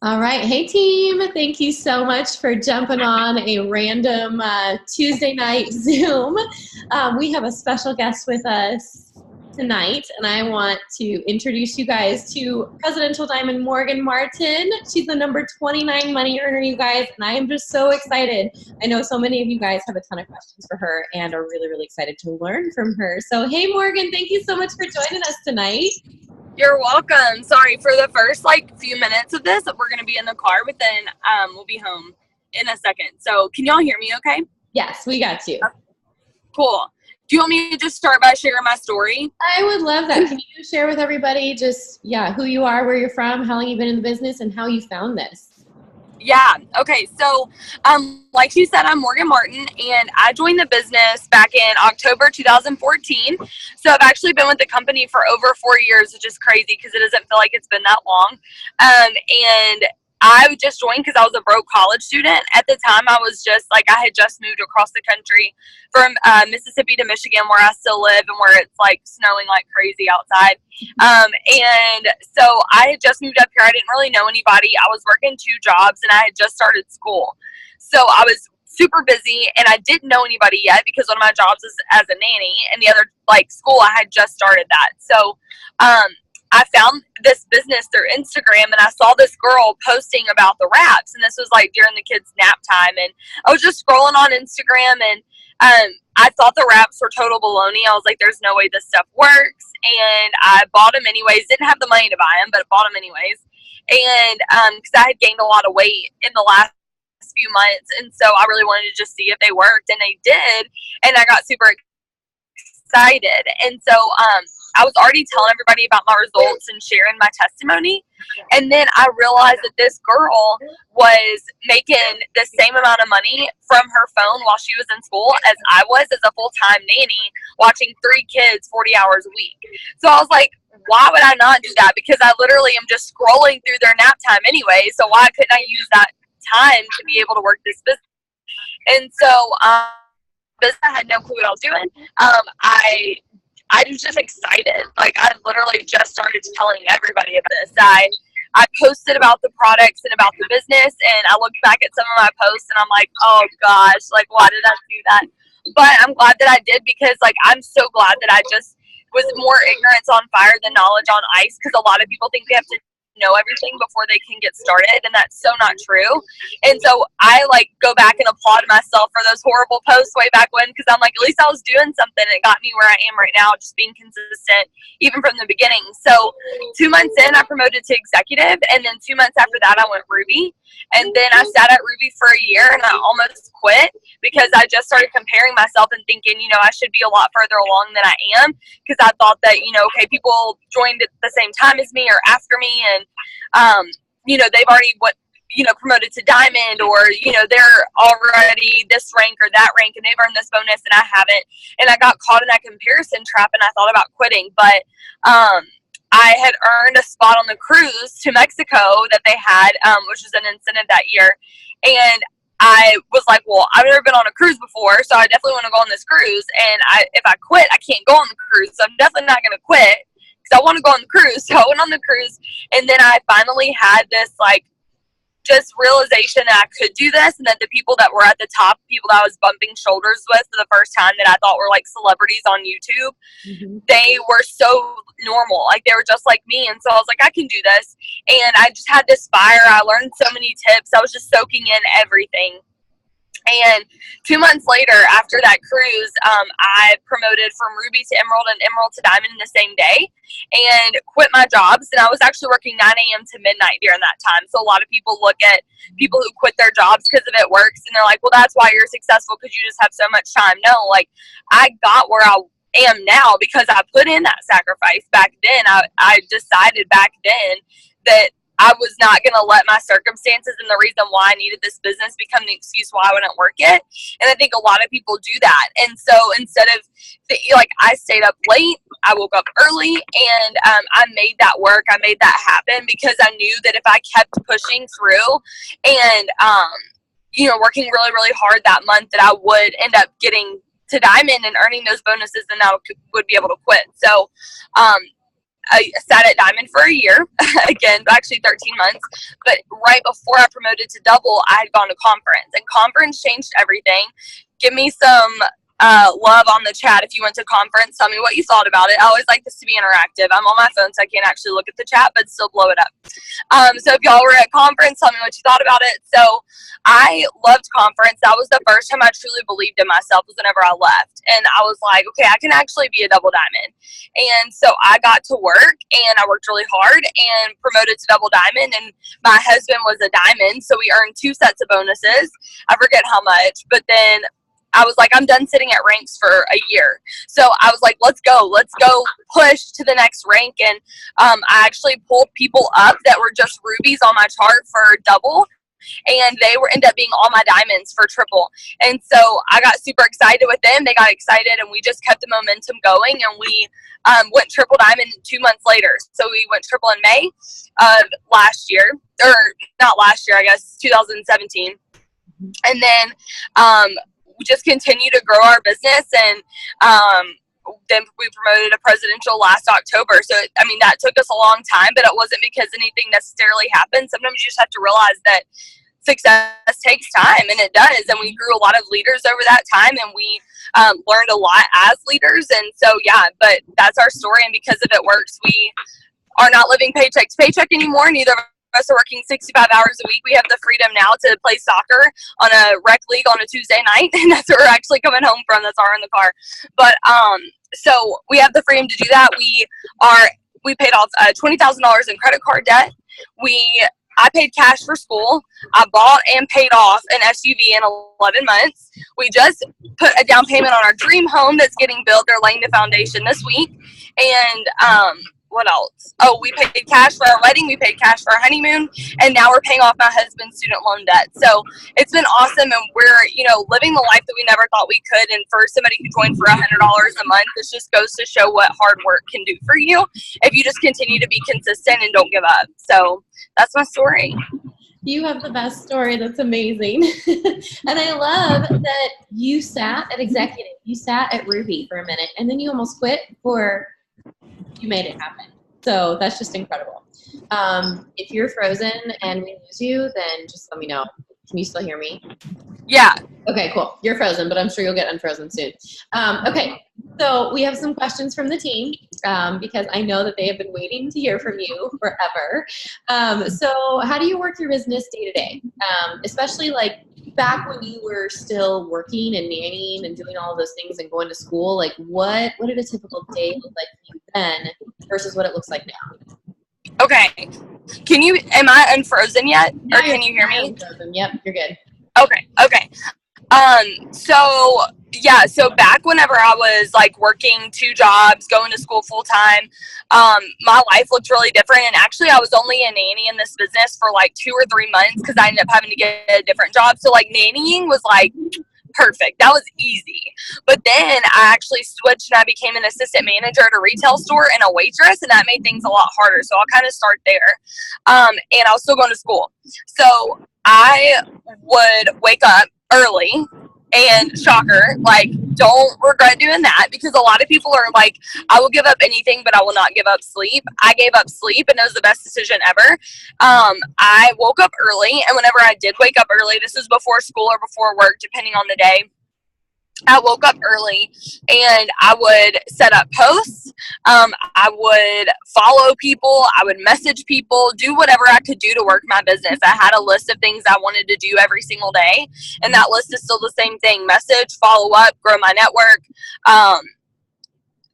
All right. Hey, team. Thank you so much for jumping on a random Tuesday night Zoom. We have a special guest with us tonight, and I want to introduce you guys to Presidential Diamond Morgan Martin. She's the number 29 money earner, you guys, and I am just so excited. I know so many of you guys have a ton of questions for her and are really, really excited to learn from her. So, hey, Morgan, thank you so much for joining us tonight. You're welcome. Sorry for the first few minutes of this. We're going to be in the car, but then we'll be home in a second. So can y'all hear me okay? Yes, we got you. Cool. Do you want me to just start by sharing my story? I would love that. Can you share with everybody just, who you are, where you're from, how long you've been in the business, and how you found this? Yeah. Okay. So, like she said, I'm Morgan Martin, and I joined the business back in October 2014. So I've actually been with the company for over 4 years, which is crazy because it doesn't feel like it's been that long. And I just joined because I was a broke college student. At the time, I had just moved across the country from Mississippi to Michigan, where I still live and where it's snowing like crazy outside. And so I had just moved up here. I didn't really know anybody. I was working 2 jobs and I had just started school. So I was super busy and I didn't know anybody yet because one of my jobs is as a nanny, and the other school I had just started that. So I found this business through Instagram, and I saw this girl posting about the wraps, and this was during the kids' nap time, and I was just scrolling on Instagram, and I thought the wraps were total baloney. I was like, there's no way this stuff works, and I bought them anyways. Didn't have the money to buy them, but I bought them anyways, and because I had gained a lot of weight in the last few months, and so I really wanted to just see if they worked, and they did, and I got super excited. And so I was already telling everybody about my results and sharing my testimony, and then I realized that this girl was making the same amount of money from her phone while she was in school as I was as a full-time nanny watching 3 kids 40 hours a week. So I was like, why would I not do that? Because I literally am just scrolling through their nap time anyway, so why couldn't I use that time to be able to work this business? And so I had no clue what I was doing. I was just excited. I literally just started telling everybody about this. I posted about the products and about the business, and I looked back at some of my posts and I'm like, oh gosh, why did I do that? But I'm glad that I did, because I'm so glad that I just was more ignorance on fire than knowledge on ice, because a lot of people think they have to know everything before they can get started, and that's so not true. And so I go back and applaud myself for those horrible posts way back when, because I'm like, at least I was doing something. It got me where I am right now, just being consistent even from the beginning. So 2 months in, I promoted to executive, and then 2 months after that I went Ruby, and then I sat at Ruby for a year and I almost quit because I just started comparing myself and thinking, I should be a lot further along than I am, because I thought that, okay, people joined at the same time as me or after me, and they've already promoted to diamond, or they're already this rank or that rank and they've earned this bonus and I haven't. And I got caught in that comparison trap, and I thought about quitting, but I had earned a spot on the cruise to Mexico that they had, which was an incentive that year, and I was like, well, I've never been on a cruise before, so I definitely want to go on this cruise, and if I quit, I can't go on the cruise, so I'm definitely not going to quit because I want to go on the cruise. So I went on the cruise, and then I finally had this just realization that I could do this, and that the people that were at the top, people that I was bumping shoulders with for the first time that I thought were celebrities on YouTube, they were so normal. They were just like me. And so I was like, I can do this. And I just had this fire. I learned so many tips. I was just soaking in everything. And 2 months later, after that cruise, I promoted from Ruby to Emerald and Emerald to Diamond in the same day, and quit my jobs. And I was actually working 9 a.m. to midnight during that time. So a lot of people look at people who quit their jobs because of it works, and they're like, well, that's why you're successful, because you just have so much time. No, I got where I am now because I put in that sacrifice back then. I decided back then that I was not going to let my circumstances and the reason why I needed this business become the excuse why I wouldn't work it. And I think a lot of people do that. And so instead of, I stayed up late, I woke up early, and I made that work. I made that happen because I knew that if I kept pushing through and, working really, really hard that month, that I would end up getting to diamond and earning those bonuses, and I would be able to quit. So, I sat at Diamond for a year, again, actually 13 months. But right before I promoted to double, I had gone to conference, and conference changed everything. Give me some love on the chat if you went to conference. Tell me what you thought about it. I always like this to be interactive. I'm on my phone, so I can't actually look at the chat, but still blow it up. So if y'all were at conference, tell me what you thought about it. So I loved conference. That was the first time I truly believed in myself, was whenever I left. And I was like, okay, I can actually be a double diamond. And so I got to work, and I worked really hard and promoted to double diamond. And my husband was a diamond, so we earned 2 sets of bonuses. I forget how much, but then I was like, I'm done sitting at ranks for a year. So I was like, let's go push to the next rank. And I actually pulled people up that were just rubies on my chart for double, and they were end up being all my diamonds for triple. And so I got super excited with them. They got excited, and we just kept the momentum going, and we went triple diamond 2 months later. So we went triple in May of last year, or not last year, I guess 2017. And then we just continue to grow our business, and then we promoted a presidential last October. So, I mean, that took us a long time, but it wasn't because anything necessarily happened. Sometimes you just have to realize that success takes time, and it does. And we grew a lot of leaders over that time, and we learned a lot as leaders. And so, yeah, but that's our story. And because if it works, we are not living paycheck to paycheck anymore. Neither of us are working 65 hours a week. We have the freedom now to play soccer on a rec league on a Tuesday night, and that's where we're actually coming home from. That's our in the car. But so we have the freedom to do that. We paid off $20,000 in credit card debt. I paid cash for school. I bought and paid off an SUV in 11 months. We just put a down payment on our dream home that's getting built. They're laying the foundation this week. And what else? Oh, we paid cash for our wedding. We paid cash for our honeymoon. And now we're paying off my husband's student loan debt. So it's been awesome. And we're, living the life that we never thought we could. And for somebody who joined for $100 a month, this just goes to show what hard work can do for you if you just continue to be consistent and don't give up. So that's my story. You have the best story. That's amazing. And I love that you sat at executive. You sat at Ruby for a minute, and then you almost quit you made it happen. So that's just incredible. If you're frozen and we lose you, then just let me know. Can you still hear me? Yeah. Okay, cool. You're frozen, but I'm sure you'll get unfrozen soon. Okay, so we have some questions from the team because I know that they have been waiting to hear from you forever. So how do you work your business day to day? Especially like back when you were still working and nannying and doing all of those things and going to school, like what did a typical day look like for you then versus what it looks like now? Okay. Am I unfrozen yet? Or can you hear me? Unfrozen. Yep, you're good. Okay. So back whenever I was like working 2 jobs, going to school full time, my life looked really different. And actually I was only a nanny in this business for like 2 or 3 months because I ended up having to get a different job. So like nannying was like perfect. That was easy. But then I actually switched and I became an assistant manager at a retail store and a waitress, and that made things a lot harder. So I'll kind of start there. And I was still going to school. So I would wake up early, and shocker, like, don't regret doing that, because a lot of people are like, I will give up anything, but I will not give up sleep. I gave up sleep, and it was the best decision ever. I woke up early, and whenever I did wake up early, this was before school or before work, depending on the day, I woke up early and I would set up posts. I would follow people. I would message people, do whatever I could do to work my business. I had a list of things I wanted to do every single day. And that list is still the same thing: message, follow up, grow my network,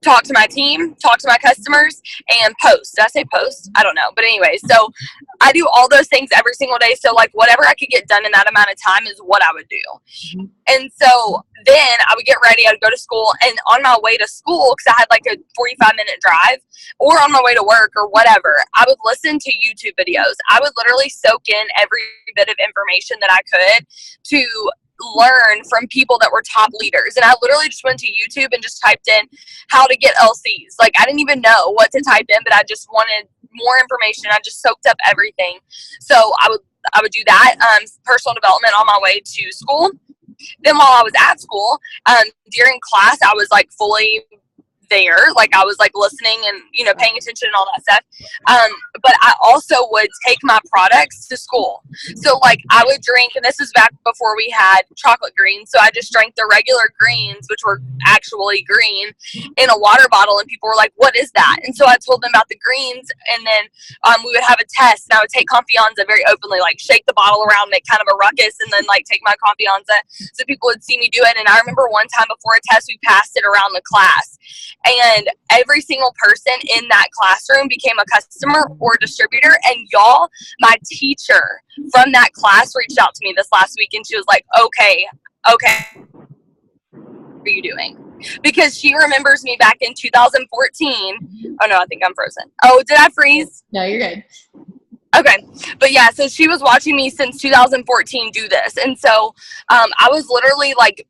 talk to my team, talk to my customers, and post. Did I say post? I don't know. But anyway, so I do all those things every single day. So like whatever I could get done in that amount of time is what I would do. Mm-hmm. And so then I would get ready. I would go to school, and on my way to school, because I had like a 45-minute drive, or on my way to work or whatever, I would listen to YouTube videos. I would literally soak in every bit of information that I could to learn from people that were top leaders. And I literally just went to YouTube and just typed in how to get LCs. Like, I didn't even know what to type in, but I just wanted more information. I just soaked up everything. So I would do that, personal development on my way to school. Then while I was at school, during class, I was like fully there. Like I was like listening and, you know, paying attention and all that stuff. But I also would take my products to school. So like I would drink, and this was back before we had chocolate greens. So I just drank the regular greens, which were actually green, in a water bottle. And people were like, what is that? And so I told them about the greens. And then we would have a test, and I would take Confianza very openly, like shake the bottle around, make kind of a ruckus, and then like take my Confianza so people would see me do it. And I remember one time before a test, we passed it around the class, and every single person in that classroom became a customer or distributor. And y'all, my teacher from that class reached out to me this last week, and she was like, okay, what are you doing? Because she remembers me back in 2014. Oh no, I think I'm frozen. Oh, did I freeze? No, you're good. Okay. But yeah, so she was watching me since 2014 do this. And so I was literally like,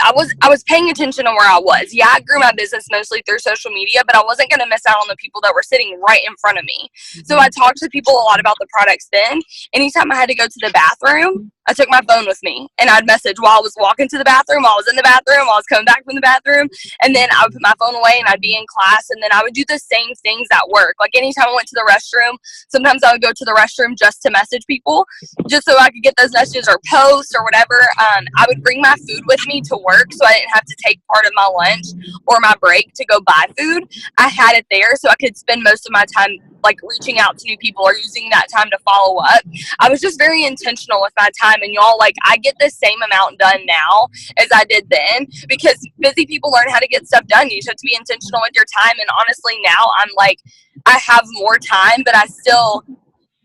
I was paying attention to where I was. Yeah, I grew my business mostly through social media, but I wasn't going to miss out on the people that were sitting right in front of me. So I talked to people a lot about the products then. Anytime I had to go to the bathroom, I took my phone with me, and I'd message while I was walking to the bathroom, while I was in the bathroom, while I was coming back from the bathroom, and then I would put my phone away and I'd be in class, and then I would do the same things at work. Like anytime I went to the restroom, sometimes I would go to the restroom just to message people, just so I could get those messages or post or whatever. I would bring my food with me to work so I didn't have to take part of my lunch or my break to go buy food. I had it there so I could spend most of my time like reaching out to new people or using that time to follow up. I was just very intentional with my time, and y'all, like I get the same amount done now as I did then, because busy people learn how to get stuff done. You just have to be intentional with your time. And honestly, now I'm like, I have more time, but I still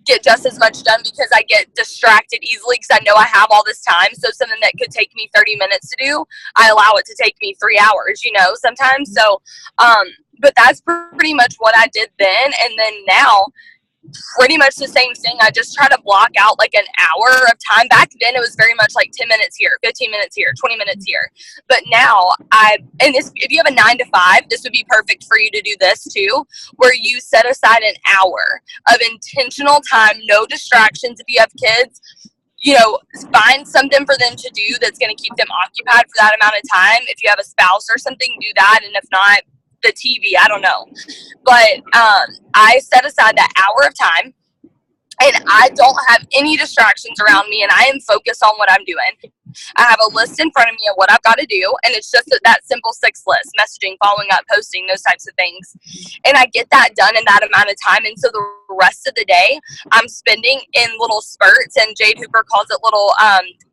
get just as much done because I get distracted easily because I know I have all this time. So something that could take me 30 minutes to do, I allow it to take me 3 hours, you know, sometimes. So, but that's pretty much what I did then. And then now, pretty much the same thing. I just try to block out like an hour of time. Back then it was very much like 10 minutes here, 15 minutes here, 20 minutes here. But now if you have a 9 to 5, this would be perfect for you to do this too, where you set aside an hour of intentional time, no distractions. If you have kids, you know, find something for them to do that's going to keep them occupied for that amount of time. If you have a spouse or something, do that. And if not, the TV, I don't know. But I set aside that hour of time, and I don't have any distractions around me, and I am focused on what I'm doing. I have a list in front of me of what I've got to do, and it's just that simple 6 list: messaging, following up, posting, those types of things. And I get that done in that amount of time, and so the rest of the day I'm spending in little spurts, and Jade Hooper calls it little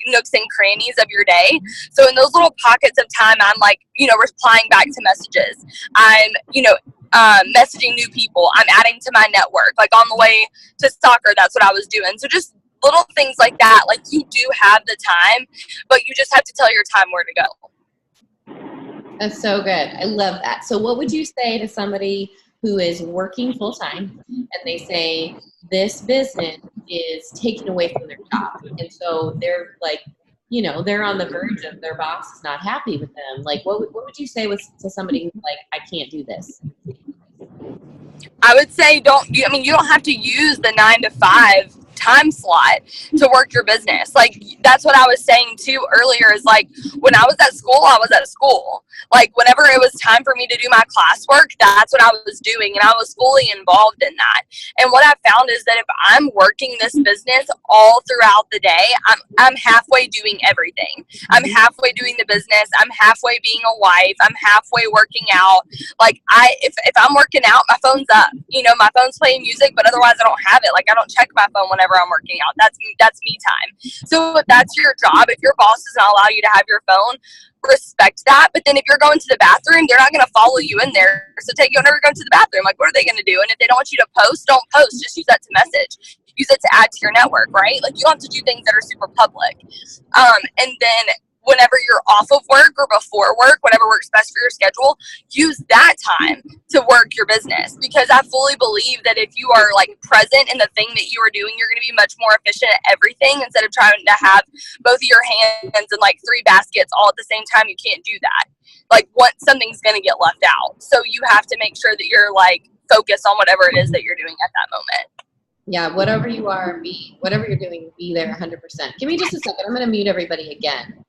nooks and crannies of your day. So in those little pockets of time, I'm like, you know, replying back to messages. I'm, you know, messaging new people. I'm adding to my network. Like on the way to soccer, that's what I was doing. So just little things like that. Like you do have the time, but you just have to tell your time where to go. That's so good. I love that. So what would you say to somebody who is working full time and they say this business is taken away from their job? And so they're like, you know, they're on the verge of their boss is not happy with them. Like what would you say to somebody who's like, I can't do this? I would say you don't have to use the 9 to 5 time slot to work your business. Like that's what I was saying too earlier, is like when I was at school, I was at school. Like whenever it was time for me to do my classwork, that's what I was doing, and I was fully involved in that. And what I found is that if I'm working this business all throughout the day, I'm halfway doing everything. I'm halfway doing the business. I'm halfway being a wife. I'm halfway working out. Like if I'm working out, my phone's up. You know, my phone's playing music, but otherwise I don't have it. Like I don't check my phone whenever I'm working out. That's me time. So if that's your job, if your boss does not allow you to have your phone, respect that. But then if you're going to the bathroom, they're not going to follow you in there. So take you whenever you're going to the bathroom. Like, what are they going to do? And if they don't want you to post, don't post. Just use that to message. Use it to add to your network, right? Like you don't have to do things that are super public. And then whenever you're off of work or before work, whatever works best for your schedule, use that time to work your business. Because I fully believe that if you are like present in the thing that you are doing, you're going to be much more efficient at everything instead of trying to have both of your hands in like 3 baskets all at the same time. You can't do that. Like something's going to get left out. So you have to make sure that you're like focused on whatever it is that you're doing at that moment. Yeah, whatever you are, whatever you're doing, be there 100%. Give me just a second. I'm going to mute everybody again.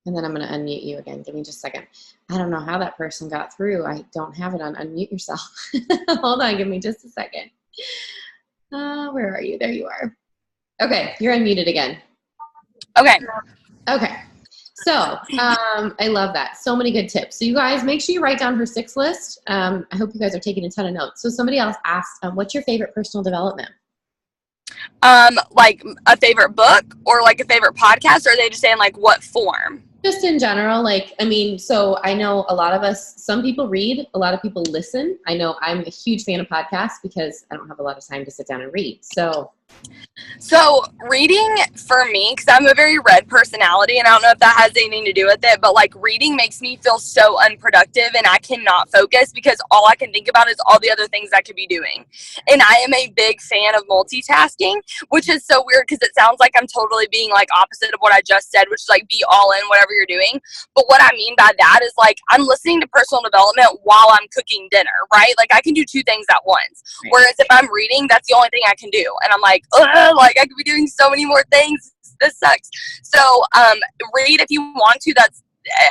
And then I'm going to unmute you again. Give me just a second. I don't know how that person got through. I don't have it on unmute yourself. Hold on. Give me just a second. Where are you? There you are. Okay. You're unmuted again. Okay. Okay. So I love that. So many good tips. So you guys, make sure you write down her 6 list. I hope you guys are taking a ton of notes. So somebody else asked, what's your favorite personal development? Like a favorite book or like a favorite podcast, or are they just saying like what form? Just in general, like, I mean, so I know a lot of us, some people read, a lot of people listen. I know I'm a huge fan of podcasts because I don't have a lot of time to sit down and read. So reading for me, because I'm a very read personality, and I don't know if that has anything to do with it, but like reading makes me feel so unproductive and I cannot focus because all I can think about is all the other things I could be doing. And I am a big fan of multitasking, which is so weird because it sounds like I'm totally being like opposite of what I just said, which is like be all in whatever you're doing. But what I mean by that is like I'm listening to personal development while I'm cooking dinner, right? Like I can do 2 things at once. right. Whereas if I'm reading, that's the only thing I can do. And I'm like, ugh, like I could be doing so many more things. This sucks. So read if you want to. That's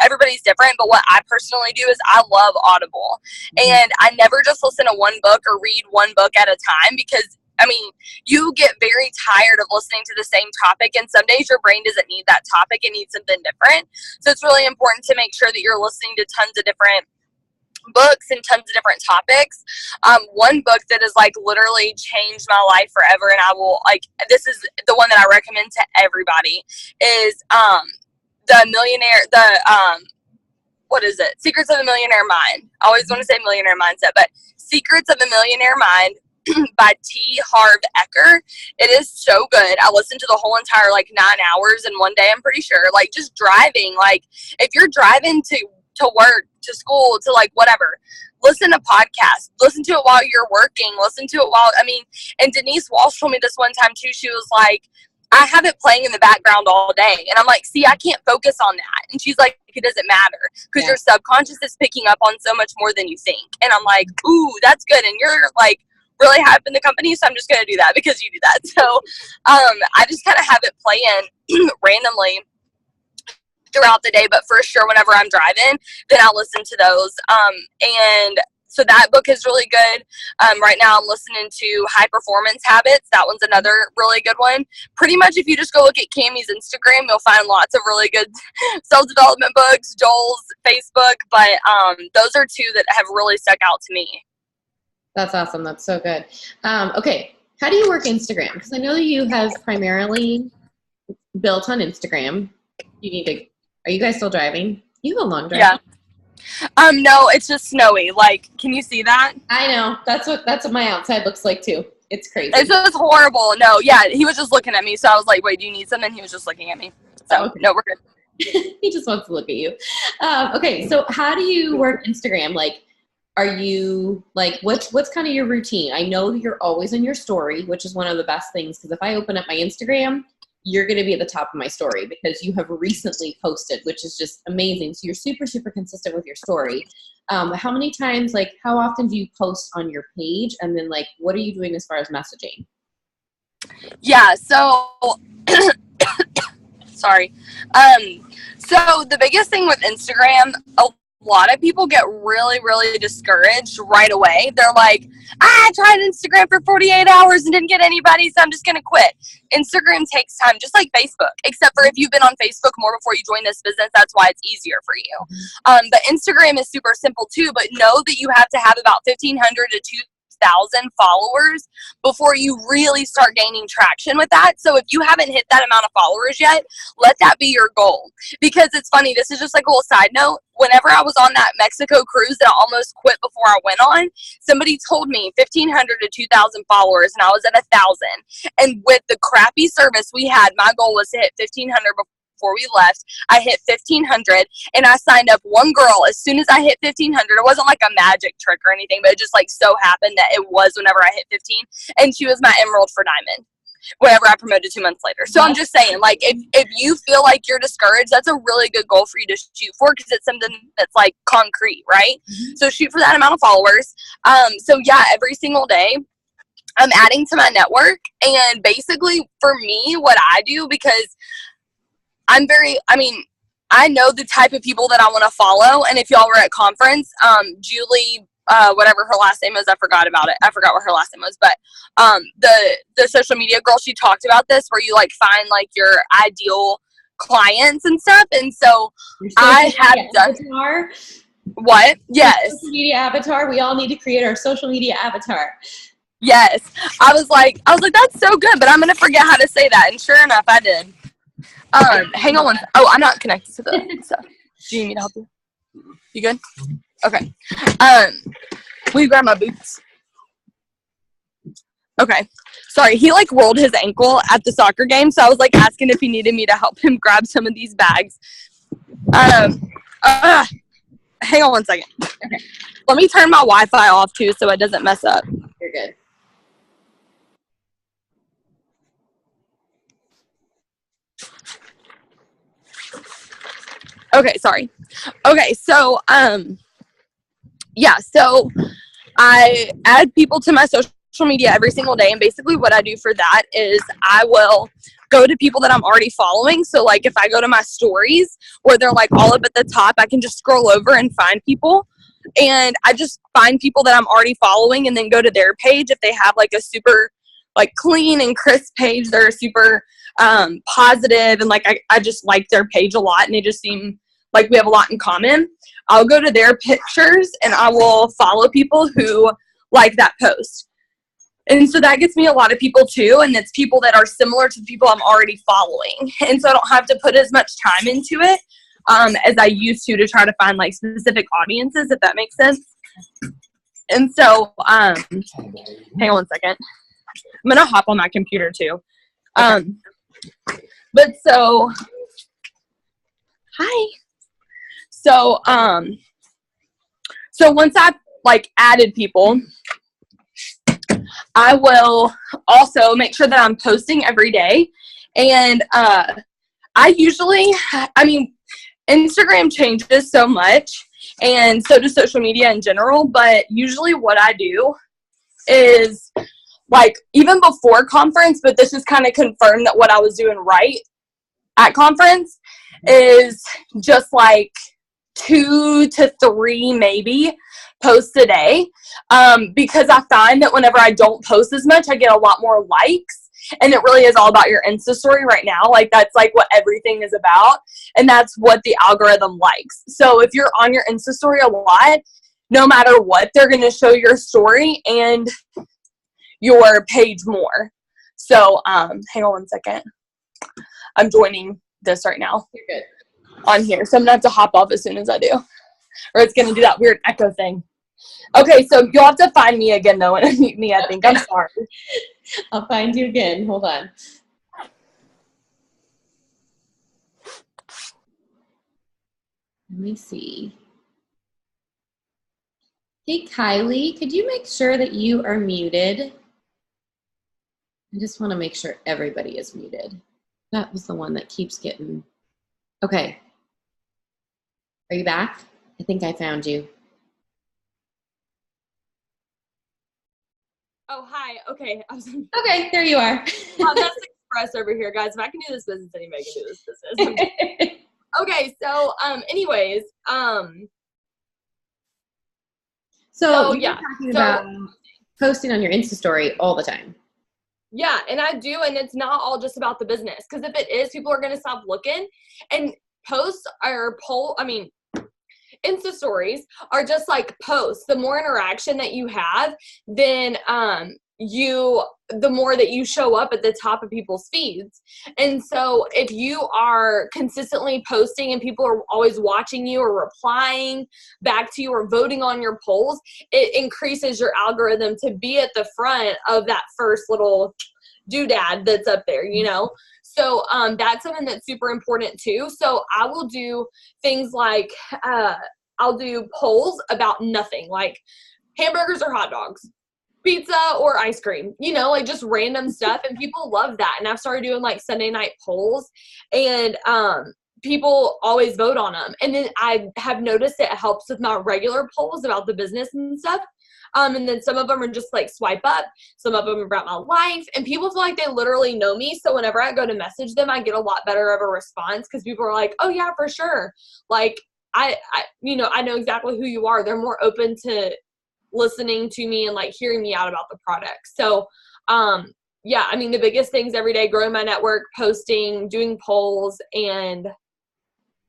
everybody's different, but what I personally do is I love Audible. And I never just listen to one book or read one book at a time because I mean, you get very tired of listening to the same topic, and some days your brain doesn't need that topic, it needs something different. So it's really important to make sure that you're listening to tons of different books and tons of different topics. One book that has like literally changed my life forever, and I will like, this is the one that I recommend to everybody, is what is it? Secrets of a Millionaire Mind. I always want to say Millionaire Mindset, but Secrets of a Millionaire Mind by T. Harv Eker. It is so good. I listened to the whole entire like 9 hours in one day, I'm pretty sure. Like just driving, like if you're driving to work, to school, to like whatever, listen to podcasts, listen to it while you're working, listen to it while, and Denise Walsh told me this one time too. She was like, I have it playing in the background all day. And I'm like, see, I can't focus on that. And she's like, it doesn't matter because your subconscious is picking up on so much more than you think. And I'm like, ooh, that's good. And you're like really high up in the company, so I'm just going to do that because you do that. So I just kind of have it play in randomly throughout the day, but for sure whenever I'm driving, then I'll listen to those. And so that book is really good. Right now I'm listening to High Performance Habits. That one's another really good one. Pretty much if you just go look at Cammie's Instagram, you'll find lots of really good self-development books, Joel's Facebook, but those are 2 that have really stuck out to me. That's awesome. That's so good. Okay. How do you work Instagram? Because I know that you have primarily built on Instagram. Are you guys still driving? You have a long drive. Yeah. No, it's just snowy. Like, can you see that? I know. That's what my outside looks like too. It's crazy. It's just horrible. No, yeah, he was just looking at me, so I was like, wait, do you need something? He was just looking at me. So, okay. No, we're good. He just wants to look at you. Okay, so how do you work Instagram? Like, are you, like, what's kind of your routine? I know you're always in your story, which is one of the best things, because if I open up my Instagram, you're going to be at the top of my story because you have recently posted, which is just amazing. So you're super, super consistent with your story. How many times, like, how often do you post on your page? And then, like, what are you doing as far as messaging? Yeah, so, sorry. So the biggest thing with Instagram, a lot of people get really, really discouraged right away. They're like, I tried Instagram for 48 hours and didn't get anybody, so I'm just going to quit. Instagram takes time, just like Facebook, except for if you've been on Facebook more before you join this business, that's why it's easier for you. But Instagram is super simple too, but know that you have to have about 1,500 to 2,000 followers before you really start gaining traction with that. So if you haven't hit that amount of followers yet, let that be your goal. Because it's funny, this is just like a little side note. Whenever I was on that Mexico cruise that I almost quit before I went on, somebody told me 1,500 to 2,000 followers, and I was at 1,000. And with the crappy service we had, my goal was to hit 1,500 before we left. I hit 1,500, and I signed up one girl. As soon as I hit 1,500, it wasn't like a magic trick or anything, but it just like so happened that it was whenever I hit 15, and she was my emerald for diamond whenever I promoted 2 months later. So I'm just saying, like, if you feel like you're discouraged, that's a really good goal for you to shoot for, because it's something that's like concrete, right? So shoot for that amount of followers. So yeah, every single day I'm adding to my network. And basically for me, what I do, because I'm I know the type of people that I want to follow. And if y'all were at conference, Julie, whatever her last name is, I forgot about it. I forgot what her last name was, but the social media girl, she talked about this, where you like find like your ideal clients and stuff. And so I have done avatar. What? Yes. Social media avatar. We all need to create our social media avatar. Yes. I was like, that's so good, but I'm gonna forget how to say that. And sure enough, I did. Hang on one second. Oh, I'm not connected to the stuff. Do you need me to help you? You good? Okay. Will you grab my boots? Okay. Sorry, he like rolled his ankle at the soccer game, so I was like asking if he needed me to help him grab some of these bags. Hang on one second. Okay. Let me turn my Wi-Fi off too so it doesn't mess up. You're good. Okay, sorry. Okay, so yeah, so I add people to my social media every single day, and basically what I do for that is I will go to people that I'm already following. So like if I go to my stories where they're like all up at the top, I can just scroll over and find people, and I just find people that I'm already following and then go to their page. If they have like a super like clean and crisp page, they're super positive, and like I just like their page a lot, and they just seem like we have a lot in common. I'll go to their pictures and I will follow people who like that post. And so that gets me a lot of people too, and it's people that are similar to the people I'm already following. And so I don't have to put as much time into it as I used to try to find like specific audiences, if that makes sense. And so, hang on one second. I'm going to hop on my computer too. But so, hi. So, so once I've like added people, I will also make sure that I'm posting every day. And I usually, I mean, Instagram changes so much, and so does social media in general, but usually what I do is, like, even before conference, but this just kind of confirmed that what I was doing right at conference, is just like 2 to 3 maybe posts a day, because I find that whenever I don't post as much, I get a lot more likes. And it really is all about your Insta story right now. Like, that's like what everything is about, and that's what the algorithm likes. So if you're on your Insta story a lot, no matter what, they're going to show your story and your page more. So hang on one second. I'm joining this right now. You're good. On here, so I'm gonna have to hop off as soon as I do, or it's gonna do that weird echo thing. Okay, so you'll have to find me again though and unmute me. I think. I'm sorry. I'll find you again. Hold on. Let me see. Hey, Kylie, could you make sure that you are muted? I just want to make sure everybody is muted. That was the one that keeps getting... Okay. Are you back? I think I found you. Oh, hi. Okay. Okay, there you are. That's Express over here, guys. If I can do this business, anybody can do this business. Okay, so anyways, so you're talking about posting on your Insta story all the time. Yeah, and I do, and it's not all just about the business, because if it is, people are going to stop looking. And posts or Insta stories are just like posts. The more interaction that you have, then the more that you show up at the top of people's feeds. And so if you are consistently posting and people are always watching you or replying back to you or voting on your polls, it increases your algorithm to be at the front of that first little doodad that's up there, you know? So that's something that's super important too. So I will do things like I'll do polls about nothing, like hamburgers or hot dogs, pizza or ice cream, you know, like just random stuff. And people love that. And I've started doing like Sunday night polls, and people always vote on them. And then I have noticed it helps with my regular polls about the business and stuff. And then some of them are just like swipe up. Some of them are about my life. And people feel like they literally know me. So whenever I go to message them, I get a lot better of a response because people are like, oh yeah, for sure. Like I know exactly who you are. They're more open to listening to me and like hearing me out about the product. So, yeah, I mean, the biggest things every day, growing my network, posting, doing polls, and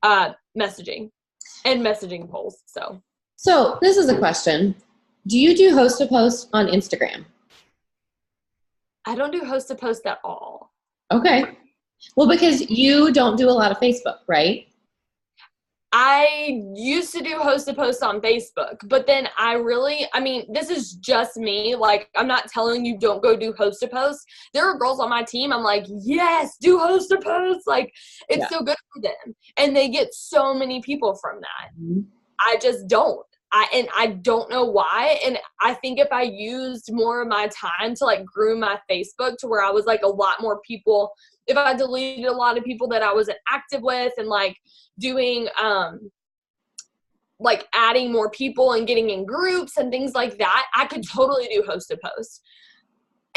messaging polls. So this is a question. Do you do host to post on Instagram? I don't do host to post at all. Okay. Well, because you don't do a lot of Facebook, right? I used to do host to post on Facebook, but then this is just me. Like, I'm not telling you don't go do host to post. There are girls on my team. I'm like, yes, do host to post. Like, it's so good for them. And they get so many people from that. Mm-hmm. I just don't. I don't know why. And I think if I used more of my time to like groom my Facebook to where I was like a lot more people, if I deleted a lot of people that I wasn't active with and like doing, like adding more people and getting in groups and things like that, I could totally do host to post.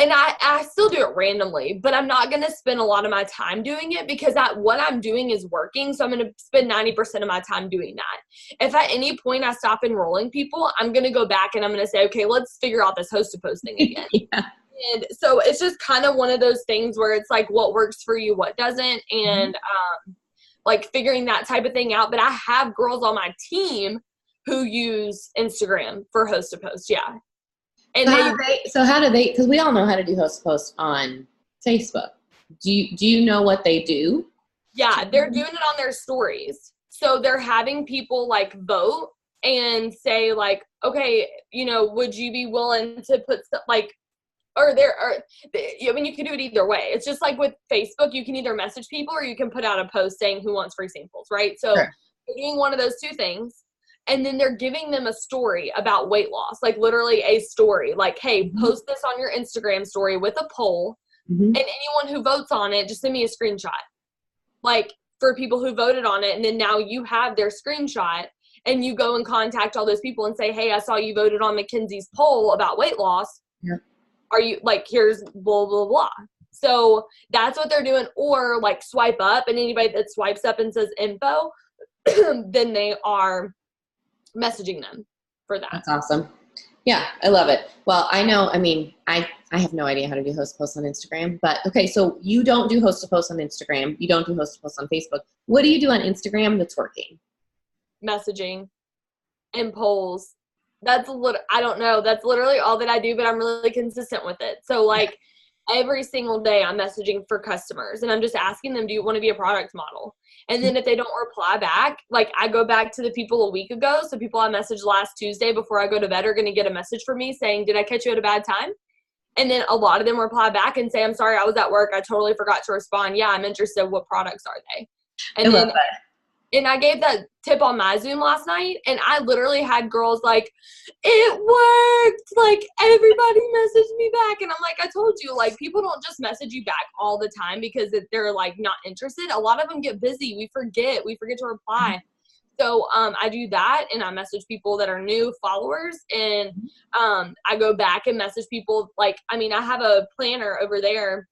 And I still do it randomly, but I'm not going to spend a lot of my time doing it because what I'm doing is working. So I'm going to spend 90% of my time doing that. If at any point I stop enrolling people, I'm going to go back and I'm going to say, okay, let's figure out this host to post thing again. Yeah. And so it's just kind of one of those things where it's like what works for you, what doesn't, and like figuring that type of thing out. But I have girls on my team who use Instagram for host to post. Yeah. And how do they, because we all know how to do host to post on Facebook. Do you know what they do? Yeah, they're doing it on their stories. So they're having people like vote and say like, okay, would you be willing to put like, you can do it either way. It's just like with Facebook, you can either message people or you can put out a post saying who wants free samples, right? So They're doing one of those two things. And then they're giving them a story about weight loss, like literally a story. Like, hey, post this on your Instagram story with a poll. And anyone who votes on it, just send me a screenshot. Like for people who voted on it. And then now you have their screenshot and you go and contact all those people and say, hey, I saw you voted on Mackenzie's poll about weight loss. Yeah. Are you like, here's blah, blah, blah. So that's what they're doing. Or like swipe up, and anybody that swipes up and says info, then they are messaging them for that. That's awesome. Yeah, I love it. Well, I have no idea how to do host to post on Instagram, but okay, so you don't do host to post on Instagram. You don't do host to post on Facebook. What do you do on Instagram that's working? Messaging and polls. I don't know. That's literally all that I do, but I'm really consistent with it. So like every single day I'm messaging for customers and I'm just asking them, do you want to be a product model? And then if they don't reply back, like I go back to the people a week ago. So people I messaged last Tuesday before I go to bed are going to get a message from me saying, did I catch you at a bad time? And then a lot of them reply back and say, I'm sorry, I was at work. I totally forgot to respond. Yeah, I'm interested. What products are they? And I love that. And I gave that tip on my Zoom last night, and I literally had girls like, it worked. Like, everybody messaged me back. And I'm like, I told you, like, people don't just message you back all the time because they're, like, not interested. A lot of them get busy. We forget to reply. So I do that, and I message people that are new followers, and I go back and message people. Like, I have a planner over there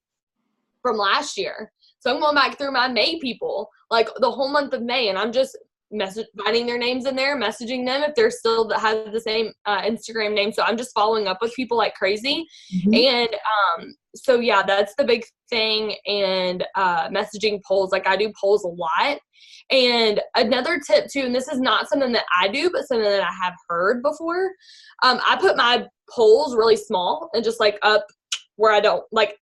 from last year. So I'm going back through my May people, like the whole month of May, and I'm just finding their names in there, messaging them if they're still have the same Instagram name. So I'm just following up with people like crazy. And so yeah, that's the big thing. And messaging polls, like I do polls a lot. And another tip too, and this is not something that I do, but something that I have heard before. I put my polls really small and just like up where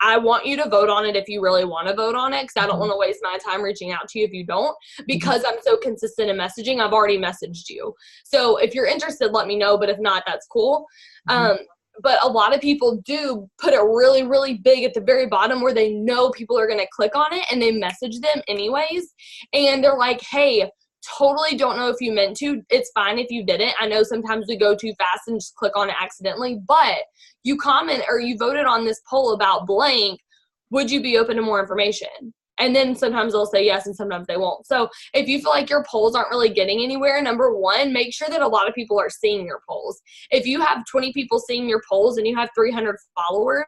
I want you to vote on it if you really want to vote on it, because I don't want to waste my time reaching out to you if you don't, because I'm so consistent in messaging. I've already messaged you. So if you're interested, let me know, but if not, that's cool. But a lot of people do put it really, really big at the very bottom where they know people are going to click on it, and they message them anyways. And they're like, hey, totally don't know if you meant to. It's fine if you didn't. I know sometimes we go too fast and just click on it accidentally, but you comment or you voted on this poll about blank. Would you be open to more information? And then sometimes they'll say yes and sometimes they won't. So if you feel like your polls aren't really getting anywhere, number one, make sure that a lot of people are seeing your polls. If you have 20 people seeing your polls and you have 300 followers,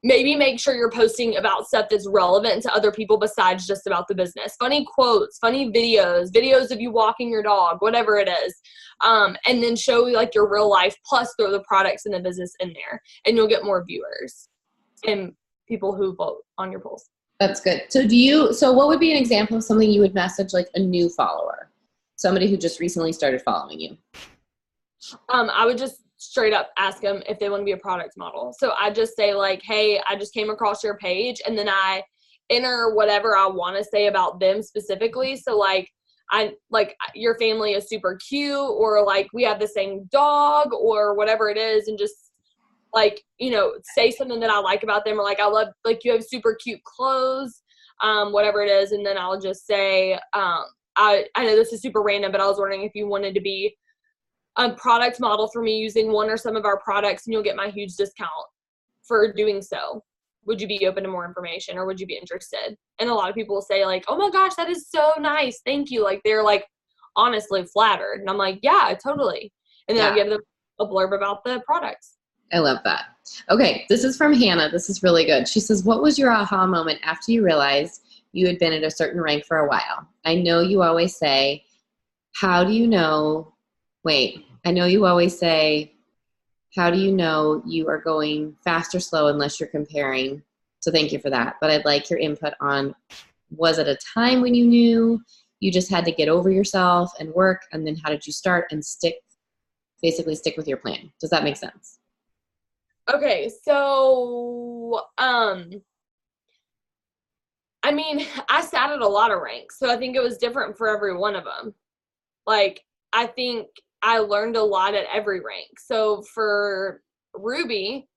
maybe make sure you're posting about stuff that's relevant to other people besides just about the business. Funny quotes, funny videos of you walking your dog, whatever it is. And then show like your real life, plus throw the products and the business in there, and you'll get more viewers and people who vote on your polls. That's good. So what would be an example of something you would message like a new follower? Somebody who just recently started following you. I would just straight up ask them if they want to be a product model. So I just say like, hey, I just came across your page, and then I enter whatever I want to say about them specifically. So like, your family is super cute, or like we have the same dog, or whatever it is, and just like, say something that I like about them, or like, I love, like, you have super cute clothes, whatever it is. And then I'll just say, I know this is super random, but I was wondering if you wanted to be a product model for me using one or some of our products, and you'll get my huge discount for doing so. Would you be open to more information, or would you be interested? And a lot of people will say like, oh my gosh, that is so nice. Thank you. Like, they're like honestly flattered. And I'm like, yeah, totally. And then I'll give them a blurb about the products. I love that. Okay, this is from Hannah. This is really good. She says, what was your aha moment after you realized you had been at a certain rank for a while? I know you always say, how do you know you are going fast or slow unless you're comparing? So thank you for that. But I'd like your input on, was it a time when you knew you just had to get over yourself and work? And then how did you start and stick with your plan? Does that make sense? Okay, so, I mean, I sat at a lot of ranks, so I think it was different for every one of them. Like, I think I learned a lot at every rank. So for Ruby,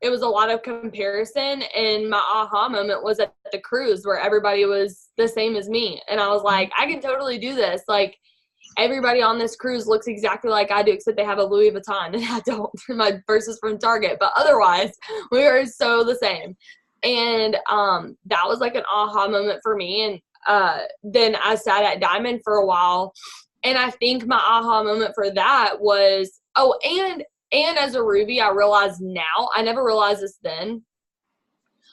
it was a lot of comparison, and my aha moment was at the cruise where everybody was the same as me. And I was like, I can totally do this. Like, everybody on this cruise looks exactly like I do, except they have a Louis Vuitton, and I don't. My purse is from Target, but otherwise we are so the same. And that was like an aha moment for me. And then I sat at Diamond for a while, and I think my aha moment for that was, and as a Ruby, I realized now, I never realized this then,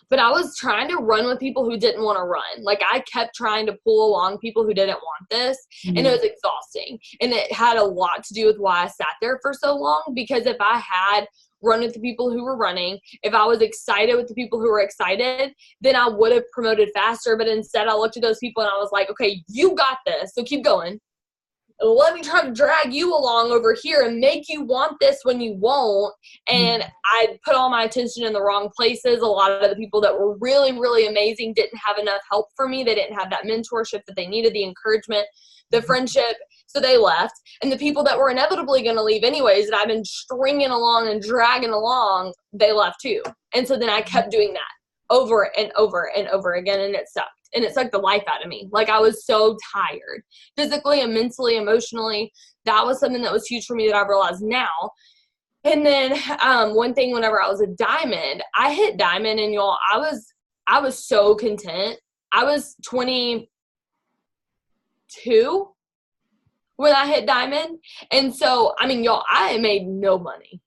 but I was trying to run with people who didn't want to run. Like, I kept trying to pull along people who didn't want this, and it was exhausting. And it had a lot to do with why I sat there for so long, because if I had run with the people who were running, if I was excited with the people who were excited, then I would have promoted faster. But instead, I looked at those people and I was like, okay, you got this, so keep going. Let me try to drag you along over here and make you want this when you won't. And I put all my attention in the wrong places. A lot of the people that were really, really amazing didn't have enough help for me. They didn't have that mentorship that they needed, the encouragement, the friendship. So they left. And the people that were inevitably going to leave anyways, that I've been stringing along and dragging along, they left too. And so then I kept doing that over and over and over again, and it sucked. And it sucked the life out of me. Like, I was so tired, physically and mentally, emotionally. That was something that was huge for me that I realized now. And then one thing, whenever I was a Diamond, I hit Diamond, and y'all, I was so content. I was 22 when I hit Diamond. And so, I mean, y'all, I made no money.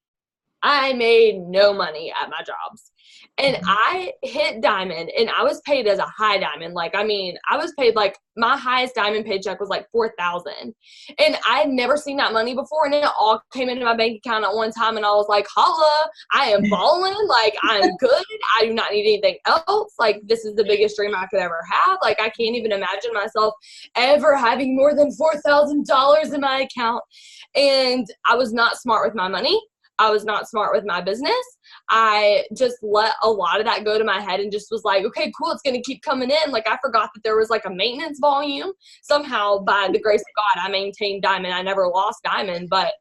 I made no money at my jobs. And I hit Diamond, and I was paid as a high Diamond. Like, I mean, I was paid, like, my highest Diamond paycheck was like $4,000. And I had never seen that money before. And it all came into my bank account at one time. And I was like, holla, I am balling. Like, I'm good. I do not need anything else. Like, this is the biggest dream I could ever have. Like, I can't even imagine myself ever having more than $4,000 in my account. And I was not smart with my money. I was not smart with my business. I just let a lot of that go to my head and just was like, okay, cool, it's going to keep coming in. Like, I forgot that there was like a maintenance volume. Somehow, by the grace of God, I maintained Diamond. I never lost Diamond, but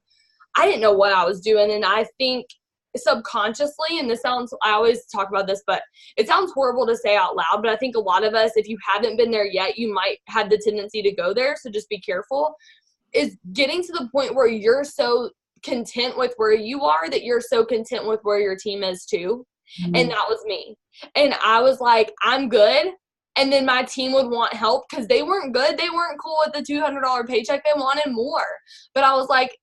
I didn't know what I was doing. And I think subconsciously, and this sounds, I always talk about this, but it sounds horrible to say out loud, but I think a lot of us, if you haven't been there yet, you might have the tendency to go there. So just be careful, is getting to the point where you're so content with where you are that you're so content with where your team is too. And that was me. And I was like, I'm good. And then my team would want help because they weren't good. They weren't cool with the $200 paycheck. They wanted more. But I was like,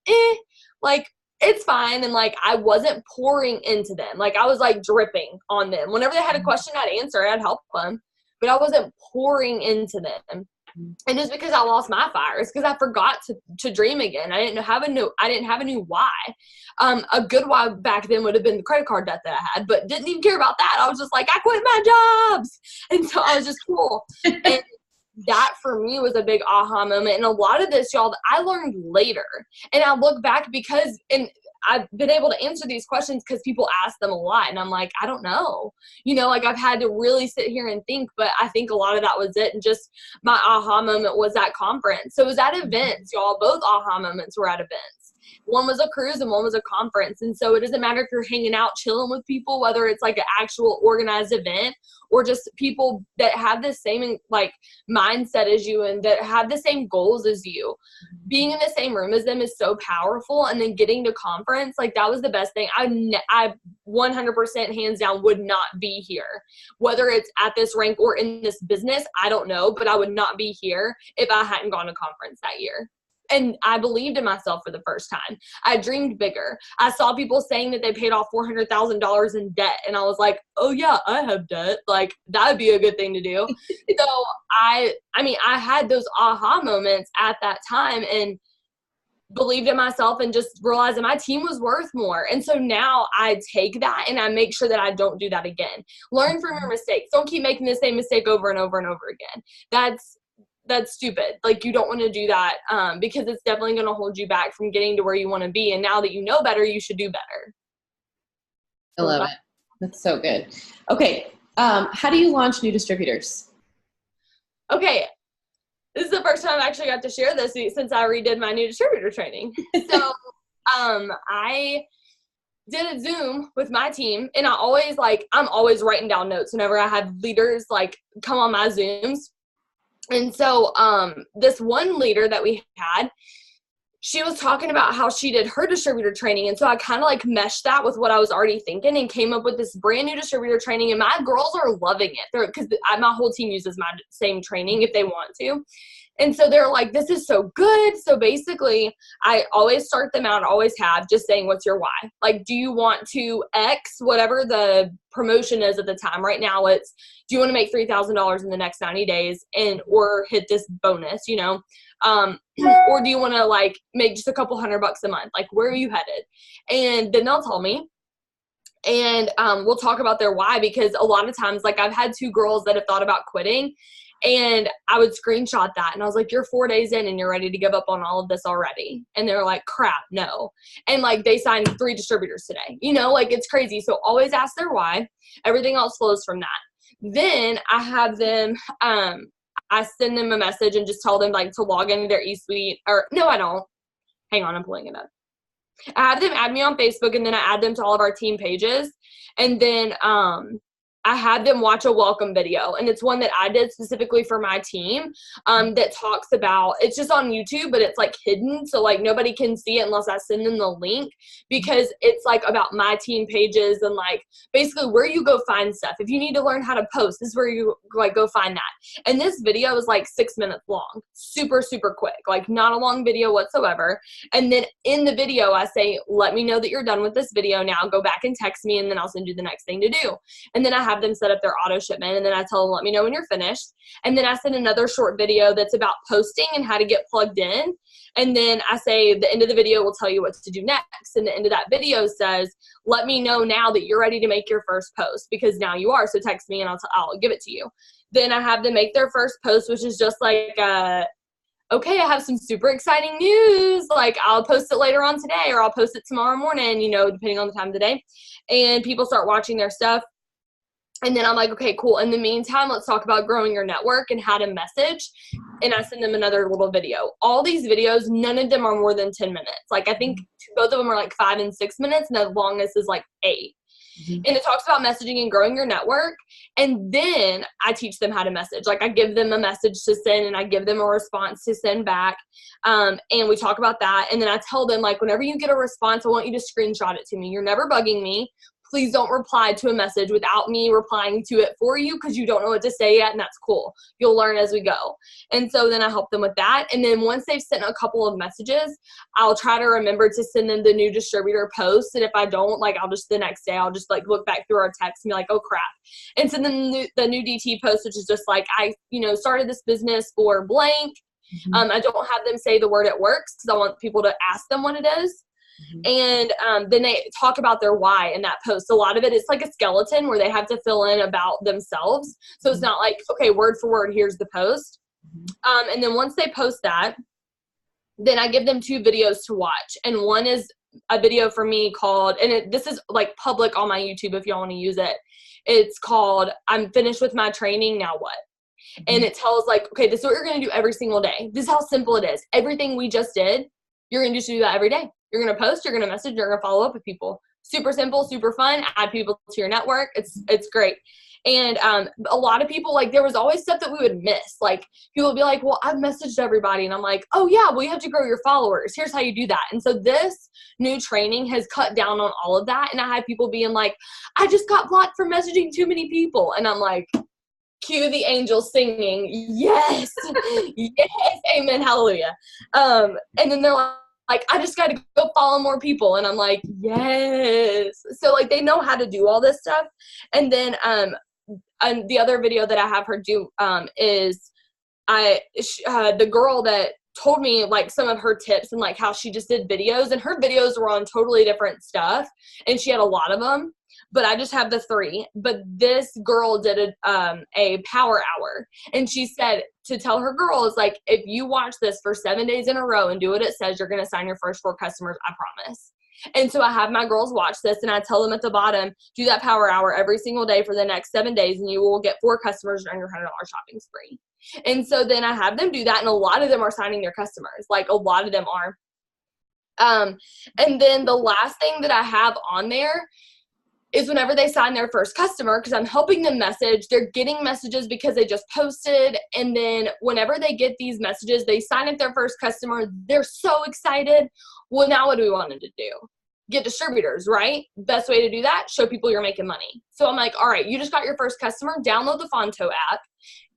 like, it's fine. And like, I wasn't pouring into them. Like, I was like dripping on them. Whenever they had a question, I'd answer, I'd help them. But I wasn't pouring into them. And just because I lost my fire, it's because I forgot to dream again. I didn't have a new why. A good why back then would have been the credit card debt that I had, but didn't even care about that. I was just like, I quit my jobs. And so I was just cool. And that for me was a big aha moment. And a lot of this, y'all, I learned later. And I look back because, and I've been able to answer these questions because people ask them a lot. And I'm like, I don't know. You know, like I've had to really sit here and think, but I think a lot of that was it. And just my aha moment was that conference. So it was at events, y'all. Both aha moments were at events. One was a cruise and one was a conference. And so it doesn't matter if you're hanging out, chilling with people, whether it's like an actual organized event or just people that have the same like mindset as you and that have the same goals as you. Being in the same room as them is so powerful. And then getting to conference, like that was the best thing. I 100% hands down would not be here. Whether it's at this rank or in this business, I don't know, but I would not be here if I hadn't gone to conference that year. And I believed in myself for the first time. I dreamed bigger. I saw people saying that they paid off $400,000 in debt. And I was like, oh yeah, I have debt. Like that would be a good thing to do. So I had those aha moments at that time and believed in myself and just realized that my team was worth more. And so now I take that and I make sure that I don't do that again. Learn from your mistakes. Don't keep making the same mistake over and over and over again. That's stupid. Like you don't want to do that because it's definitely going to hold you back from getting to where you want to be. And now that you know better, you should do better. I love it. That's so good. Okay. How do you launch new distributors? Okay. This is the first time I actually got to share this since I redid my new distributor training. So I did a Zoom with my team and I'm always writing down notes whenever I have leaders like come on my Zooms. And so this one leader that we had, she was talking about how she did her distributor training. And so I kind of like meshed that with what I was already thinking and came up with this brand new distributor training. And my girls are loving it. Because my whole team uses my same training if they want to. And so they're like, this is so good. So basically, I always start them out, always have, just saying, what's your why? Like, do you want to X, whatever the promotion is at the time? Right now, it's, do you want to make $3,000 in the next 90 days or hit this bonus, you know? Or do you want to, like, make just a couple $100 a month? Like, where are you headed? And then they'll tell me. And we'll talk about their why because a lot of times, like, I've had 2 girls that have thought about quitting. And I would screenshot that. And I was like, you're 4 days in and you're ready to give up on all of this already. And they're like, crap, no. And like they signed 3 distributors today. You know, like it's crazy. So always ask their why. Everything else flows from that. Then I have them, I send them a message and just tell them like to log into their eSuite. Or no, I don't. Hang on, I'm pulling it up. I have them add me on Facebook and then I add them to all of our team pages. And then I had them watch a welcome video, and it's one that I did specifically for my team that talks about, it's just on YouTube, but it's like hidden. So like nobody can see it unless I send them the link because it's like about my team pages and like basically where you go find stuff. If you need to learn how to post, this is where you like go find that. And this video is like 6 minutes long, super, super quick, like not a long video whatsoever. And then in the video, I say, let me know that you're done with this video now, go back and text me, and then I'll send you the next thing to do. And then I have them set up their auto shipment, and then I tell them, let me know when you're finished. And then I send another short video that's about posting and how to get plugged in. And then I say the end of the video will tell you what to do next. And the end of that video says, let me know now that you're ready to make your first post because now you are. So text me and I'll give it to you. Then I have them make their first post, which is just like, okay, I have some super exciting news. Like I'll post it later on today or I'll post it tomorrow morning, you know, depending on the time of the day. And people start watching their stuff. And then I'm like, okay, cool. In the meantime, let's talk about growing your network and how to message. And I send them another little video. All these videos, none of them are more than 10 minutes. Like I think both of them are like 5 and 6 minutes, and the longest is like 8. Mm-hmm. And it talks about messaging and growing your network. And then I teach them how to message. Like I give them a message to send and I give them a response to send back. And we talk about that. And then I tell them like, whenever you get a response, I want you to screenshot it to me. You're never bugging me. please don't reply to a message without me replying to it for you, because you don't know what to say yet, and that's cool. You'll learn as we go. And so then I help them with that. And then once they've sent a couple of messages, I'll try to remember to send them the new distributor post. And if I don't, like, I'll just the next day, I'll just like look back through our text and be like, oh crap. And send them the new DT post, which is just like, I, started this business for blank. I don't have them say the word it works, because I want people to ask them what it is. And then they talk about their why in that post. A lot of it is like a skeleton where they have to fill in about themselves. So it's not like, okay, word for word, here's the post. And then once they post that, then I give them 2 videos to watch. And one is a video for me called, and this is like public on my YouTube if y'all want to use it. It's called, I'm finished with my training, now what? And it tells like, okay, this is what you're going to do every single day. This is how simple it is. Everything we just did, you're going to just do that every day. You're going to post, you're going to message, you're going to follow up with people. Super simple, super fun. Add people to your network. It's great. And a lot of people, like, there was always stuff that we would miss. Like, people would be like, well, I've messaged everybody. And I'm like, oh yeah, well, you have to grow your followers. Here's how you do that. And so this new training has cut down on all of that. And I had people being like, I just got blocked for messaging too many people. And I'm like, cue the angels singing, yes, yes, amen, hallelujah. And then they're like, I just got to go follow more people. And I'm like, yes. So like, they know how to do all this stuff. And then and the other video that I have her do is the girl that told me like some of her tips and like how she just did videos, and her videos were on totally different stuff, and she had a lot of them. But I just have the 3. But this girl did a power hour. And she said to tell her girls, like, if you watch this for 7 days in a row and do what it says, you're going to sign your first 4 customers, I promise. And so I have my girls watch this, and I tell them at the bottom, do that power hour every single day for the next 7 days, and you will get 4 customers during your $100 shopping spree. And so then I have them do that, and a lot of them are signing their customers. Like, a lot of them are. And then the last thing that I have on there is whenever they sign their first customer, because I'm helping them message, they're getting messages because they just posted. And then whenever they get these messages, they sign up their first customer. They're so excited. Well, now what do we want them to do? Get distributors, right? Best way to do that, show people you're making money. So I'm like, all right, you just got your first customer, download the Fonto app,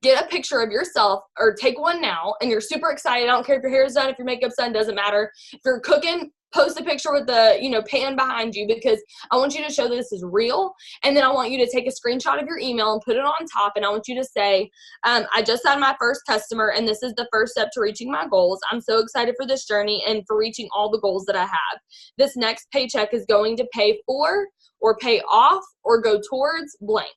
get a picture of yourself, or take one now, and you're super excited. I don't care if your hair is done, if your makeup's done, doesn't matter. If you're cooking, post a picture with the, pan behind you, because I want you to show that this is real. And then I want you to take a screenshot of your email and put it on top. And I want you to say, I just had my first customer, and this is the first step to reaching my goals. I'm so excited for this journey and for reaching all the goals that I have. This next paycheck is going to pay for or pay off or go towards blank.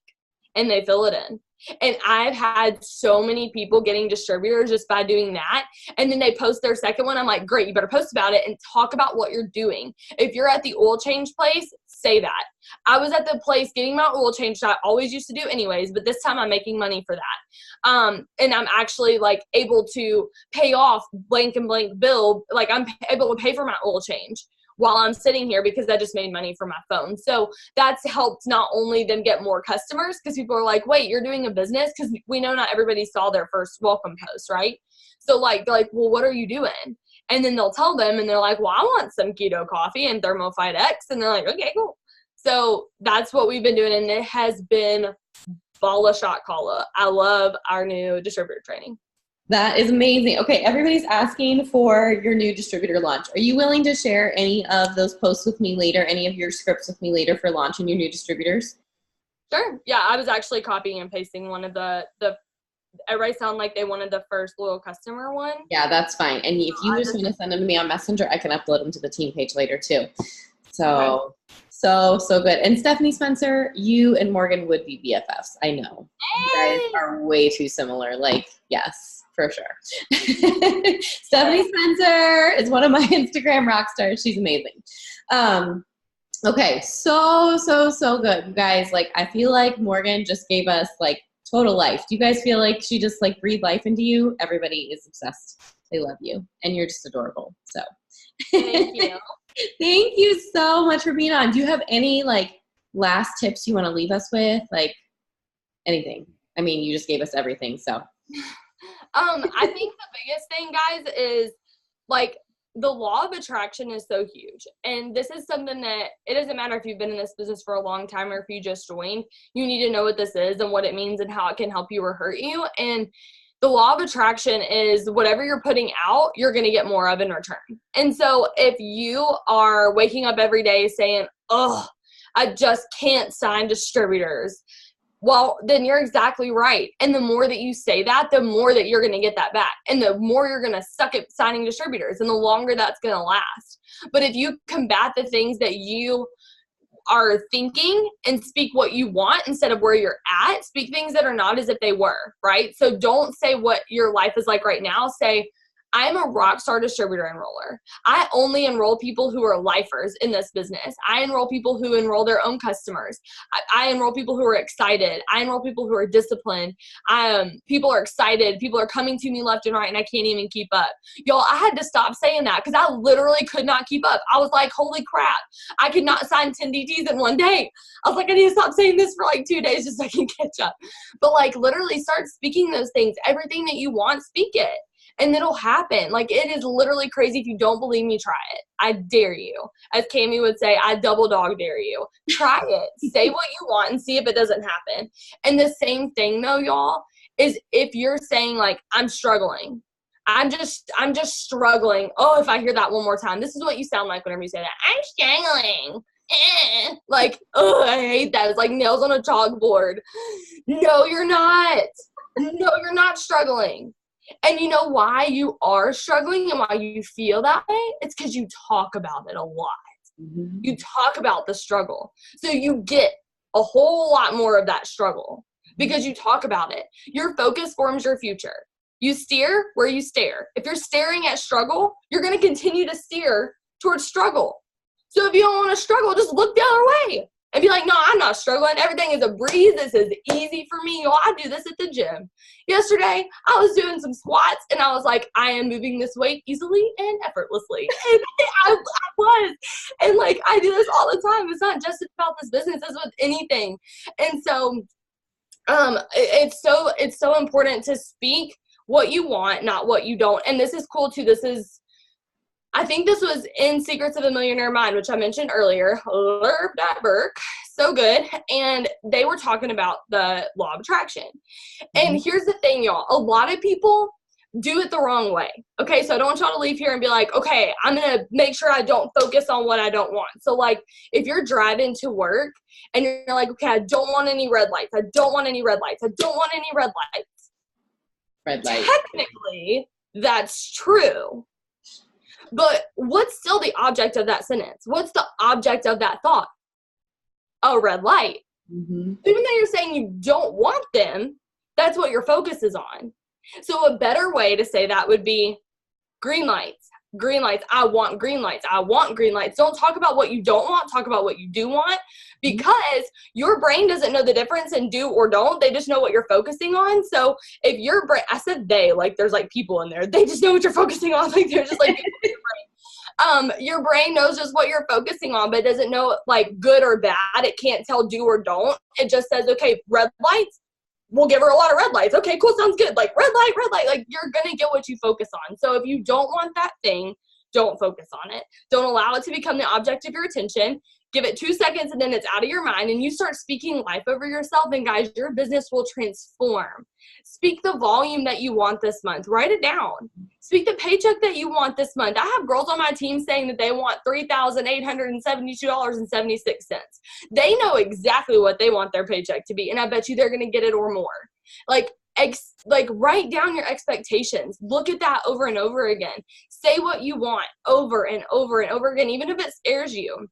And they fill it in. And I've had so many people getting distributors just by doing that. And then they post their second one. I'm like, great, you better post about it and talk about what you're doing. If you're at the oil change place, say that. I was at the place getting my oil changed, I always used to do anyways, but this time I'm making money for that. And I'm actually like able to pay off blank and blank bill. Like, I'm able to pay for my oil change while I'm sitting here because I just made money from my phone. So that's helped not only them get more customers, because people are like, wait, you're doing a business? Because we know not everybody saw their first welcome post, right? So like, they're like, well, what are you doing? And then they'll tell them, and they're like, well, I want some keto coffee and Thermophyte X. And they're like, okay, cool. So that's what we've been doing. And it has been balla shot kala. I love our new distributor training. That is amazing. Okay, everybody's asking for your new distributor launch. Are you willing to share any of those posts with me later, any of your scripts with me later for launching your new distributors? Sure. Yeah, I was actually copying and pasting one of the everybody sound like they wanted the first loyal customer one. Yeah, that's fine. And if you just want to send them to me on Messenger, I can upload them to the team page later too. So, so good. And Stephanie Spencer, you and Morgan would be BFFs. I know. Hey! You guys are way too similar. Like, yes. For sure. Stephanie Spencer is one of my Instagram rock stars. She's amazing. Okay, so good. You guys, like, I feel like Morgan just gave us like total life. Do you guys feel like she just like breathed life into you? Everybody is obsessed. They love you, and you're just adorable. So thank you. Thank you so much for being on. Do you have any like last tips you want to leave us with? Like anything? I mean, you just gave us everything, so. I think the biggest thing, guys, is like the law of attraction is so huge. And this is something that it doesn't matter if you've been in this business for a long time or if you just joined, you need to know what this is and what it means and how it can help you or hurt you. And the law of attraction is whatever you're putting out, you're going to get more of in return. And so if you are waking up every day saying, oh, I just can't sign distributors, well, then you're exactly right. And the more that you say that, the more that you're going to get that back. And the more you're going to suck at signing distributors and the longer that's going to last. But if you combat the things that you are thinking and speak what you want instead of where you're at, speak things that are not as if they were, right? So don't say what your life is like right now. Say, I am a rock star distributor enroller. I only enroll people who are lifers in this business. I enroll people who enroll their own customers. I enroll people who are excited. I enroll people who are disciplined. People are excited. People are coming to me left and right, and I can't even keep up. Y'all, I had to stop saying that because I literally could not keep up. I was like, holy crap. I could not sign 10 DTs in one day. I was like, I need to stop saying this for like 2 days just so I can catch up. But like literally start speaking those things. Everything that you want, speak it. And it'll happen. Like, it is literally crazy. If you don't believe me, try it. I dare you. As Cami would say, I double dog dare you. Try it. Say what you want and see if it doesn't happen. And the same thing, though, y'all, is if you're saying, like, I'm struggling. I'm just struggling. Oh, if I hear that one more time. This is what you sound like whenever you say that. I'm struggling. Like, oh, I hate that. It's like nails on a chalkboard. No, you're not. No, you're not struggling. And you know why you are struggling and why you feel that way? It's because you talk about it a lot. Mm-hmm. You talk about the struggle. So you get a whole lot more of that struggle because you talk about it. Your focus forms your future. You steer where you stare. If you're staring at struggle, you're going to continue to steer towards struggle. So if you don't want to struggle, just look the other way. And be like, no, I'm not struggling. Everything is a breeze. This is easy for me. I do this at the gym. Yesterday, I was doing some squats, and I was like, I am moving this weight easily and effortlessly. And I was. And, like, I do this all the time. It's not just about this business. It's with anything. And so it's so important to speak what you want, not what you don't. And this is cool, too. I think this was in Secrets of a Millionaire Mind, which I mentioned earlier. Lerb that Burke. So good. And they were talking about the law of attraction. And here's the thing, y'all. A lot of people do it the wrong way. Okay, so I don't want y'all to leave here and be like, okay, I'm going to make sure I don't focus on what I don't want. So, like, if you're driving to work and you're like, okay, I don't want any red lights. I don't want any red lights. I don't want any red lights. Red light. Technically, that's true. But what's still the object of that sentence? What's the object of that thought? A red light. Mm-hmm. Even though you're saying you don't want them, that's what your focus is on. So a better way to say that would be green lights. Green lights. I want green lights. I want green lights. Don't talk about what you don't want. Talk about what you do want, because your brain doesn't know the difference in do or don't. They just know what you're focusing on. So if your brain, I said they, like there's like people in there. They just know what you're focusing on. Like they're just like your brain knows just what you're focusing on, but it doesn't know like good or bad. It can't tell do or don't. It just says, okay, red lights. We'll give her a lot of red lights. Okay, cool. Sounds good. Like red light. Like you're going to get what you focus on. So if you don't want that thing, don't focus on it. Don't allow it to become the object of your attention. Give it 2 seconds and then it's out of your mind and you start speaking life over yourself, and guys, your business will transform. Speak the volume that you want this month. Write it down. Speak the paycheck that you want this month. I have girls on my team saying that they want $3,872.76. They know exactly what they want their paycheck to be, and I bet you they're going to get it or more. Like write down your expectations. Look at that over and over again. Say what you want over and over and over again, even if it scares you.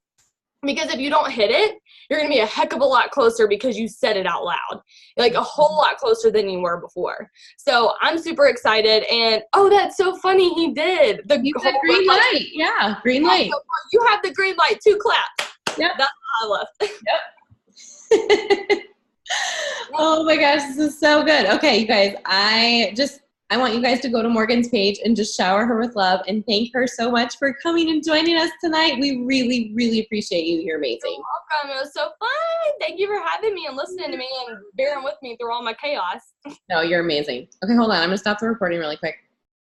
Because if you don't hit it, you're going to be a heck of a lot closer because you said it out loud. Like a whole lot closer than you were before. So I'm super excited. And, oh, that's so funny. He did. He said green light. Yeah, green light. So you have the green light. 2 claps. Yep. That's how I left. Yep. Oh my gosh, this is so good. Okay, you guys, I want you guys to go to Morgan's page and just shower her with love and thank her so much for coming and joining us tonight. We really, really appreciate you. You're amazing. You're welcome. It was so fun. Thank you for having me and listening to me and bearing with me through all my chaos. No, you're amazing. Okay, hold on. I'm going to stop the recording really quick.